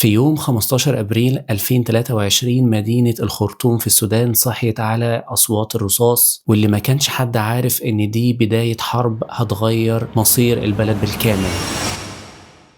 في يوم 15 أبريل 2023 مدينة الخرطوم في السودان صحيت على أصوات الرصاص، واللي ما كانش حد عارف إن دي بداية حرب هتغير مصير البلد بالكامل.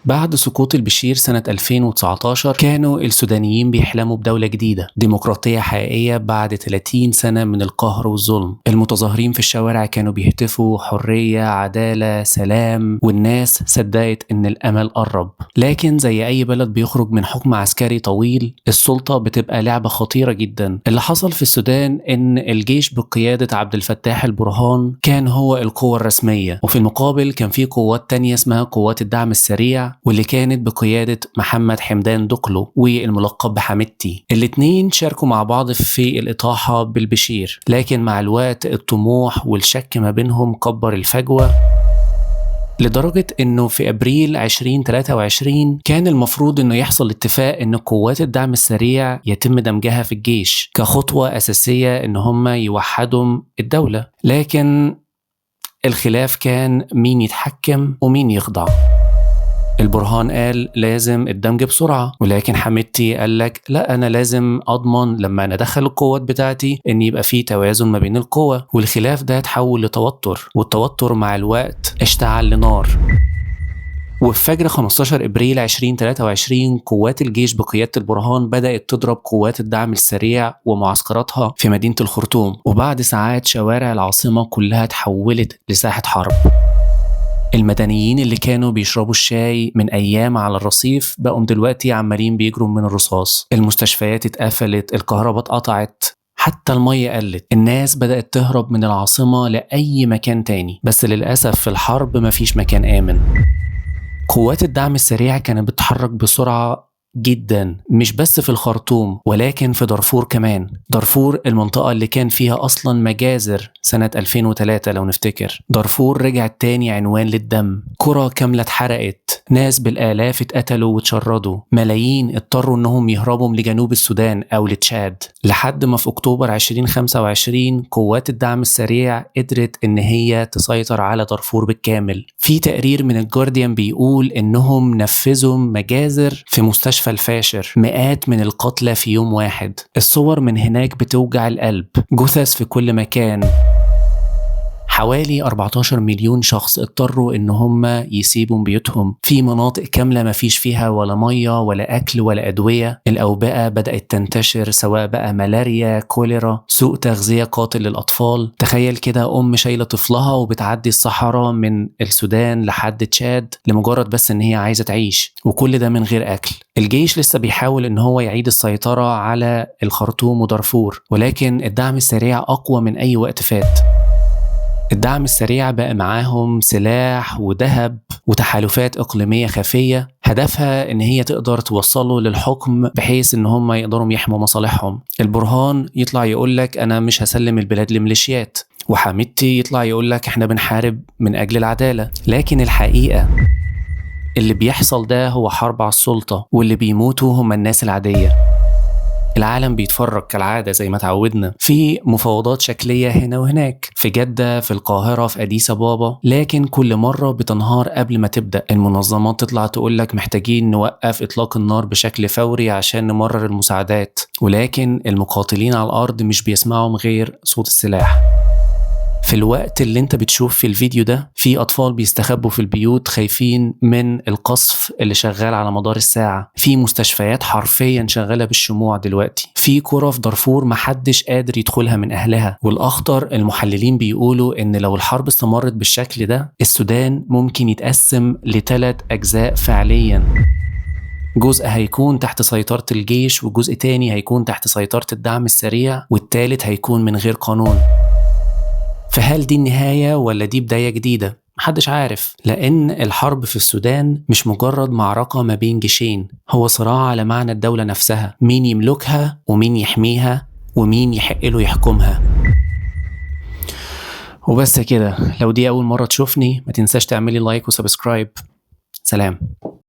بعد سقوط البشير سنة 2019 كانوا السودانيين بيحلموا بدولة جديدة ديمقراطية حقيقية بعد 30 سنة من القهر والظلم. المتظاهرين في الشوارع كانوا بيهتفوا حرية، عدالة، سلام، والناس صدقت إن الأمل قرب. لكن زي أي بلد بيخرج من حكم عسكري طويل، السلطة بتبقى لعبة خطيرة جدا. اللي حصل في السودان إن الجيش بقيادة عبد الفتاح البرهان كان هو القوة الرسمية، وفي المقابل كان في قوات تانية اسمها قوات الدعم السريع، واللي كانت بقيادة محمد حمدان دقلو والملقب بحمدتي. الاتنين شاركوا مع بعض في الإطاحة بالبشير، لكن مع الوقت الطموح والشك ما بينهم كبر الفجوة، لدرجة انه في ابريل 2023 كان المفروض انه يحصل اتفاق ان قوات الدعم السريع يتم دمجها في الجيش كخطوة اساسية ان هم يوحدوا الدولة. لكن الخلاف كان مين يتحكم ومين يخضع. البرهان قال لازم الدمج بسرعة، ولكن حمدتي قال لك لا، أنا لازم أضمن لما أنا أدخل القوات بتاعتي إن يبقى فيه توازن ما بين القوى. والخلاف ده تحول لتوتر، والتوتر مع الوقت اشتعل لنار. وفي فجر 15 إبريل 2023 قوات الجيش بقيادة البرهان بدأت تضرب قوات الدعم السريع ومعسكراتها في مدينة الخرطوم، وبعد ساعات شوارع العاصمة كلها تحولت لساحة حرب. المدنيين اللي كانوا بيشربوا الشاي من أيام على الرصيف بقوا دلوقتي عمالين بيجروا من الرصاص. المستشفيات اتقفلت، الكهرباء اتقطعت، حتى المية قلت. الناس بدأت تهرب من العاصمة لأي مكان تاني، بس للأسف في الحرب مفيش مكان آمن. قوات الدعم السريع كانت بتتحرك بسرعة جدا، مش بس في الخرطوم ولكن في دارفور كمان. دارفور المنطقة اللي كان فيها أصلا مجازر سنة 2003 لو نفتكر. دارفور رجعت تاني عنوان للدم، قرى كاملة اتحرقت، ناس بالآلاف اتقتلوا واتشردوا، ملايين اضطروا انهم يهربوا لجنوب السودان او لتشاد، لحد ما في اكتوبر 2025 قوات الدعم السريع قدرت ان هي تسيطر على دارفور بالكامل. في تقرير من الجارديان بيقول انهم نفذوا مجازر في مستشفى الفاشر، مئات من القتلى في يوم واحد. الصور من هناك بتوجع القلب، جثث في كل مكان. حوالي 14 مليون شخص اضطروا ان هم يسيبوا بيوتهم في مناطق كاملة ما فيش فيها ولا مية ولا اكل ولا ادوية. الاوبئة بدأت تنتشر، سواء بقى ملاريا، كوليرا، سوء تغذية قاتل للاطفال. تخيل كده شايلة طفلها وبتعدي الصحراء من السودان لحد تشاد لمجرد بس ان هي عايزة تعيش، وكل ده من غير اكل. الجيش لسه بيحاول ان هو يعيد السيطرة على الخرطوم ودارفور، ولكن الدعم السريع اقوى من اي وقت فات. الدعم السريع بقى معاهم سلاح وذهب وتحالفات إقليمية خفية، هدفها إن هي تقدر توصله للحكم بحيث إن هم يقدروا يحموا مصالحهم. البرهان يطلع يقولك أنا مش هسلم البلاد لميليشيات، وحمدتي يطلع يقولك إحنا بنحارب من أجل العدالة. لكن الحقيقة اللي بيحصل ده هو حرب على السلطة، واللي بيموتوا هم الناس العادية. العالم بيتفرج كالعادة زي ما تعودنا في مفاوضات شكلية هنا وهناك، في جدة، في القاهرة، في أديس أبابا، لكن كل مرة بتنهار قبل ما تبدأ. المنظمات تطلع تقولك محتاجين نوقف إطلاق النار بشكل فوري عشان نمرر المساعدات، ولكن المقاتلين على الأرض مش بيسمعوا غير صوت السلاح. في الوقت اللي انت بتشوف في الفيديو ده في أطفال بيستخبوا في البيوت خايفين من القصف اللي شغال على مدار الساعة. في مستشفيات حرفيا شغالة بالشموع دلوقتي. في قرى في دارفور محدش قادر يدخلها من أهلها. والأخطر المحللين بيقولوا إن لو الحرب استمرت بالشكل ده السودان ممكن يتقسم ل3 أجزاء فعليا. جزء هيكون تحت سيطرة الجيش، وجزء تاني هيكون تحت سيطرة الدعم السريع، والتالت هيكون من غير قانون. فهل دي النهاية ولا دي بداية جديدة؟ محدش عارف، لأن الحرب في السودان مش مجرد معركة ما بين جيشين، هو صراع على معنى الدولة نفسها، مين يملكها ومين يحميها ومين يحق له يحكمها. وبس كده. لو دي أول مرة تشوفني ما تنساش تعملي لايك وسبسكرايب. سلام.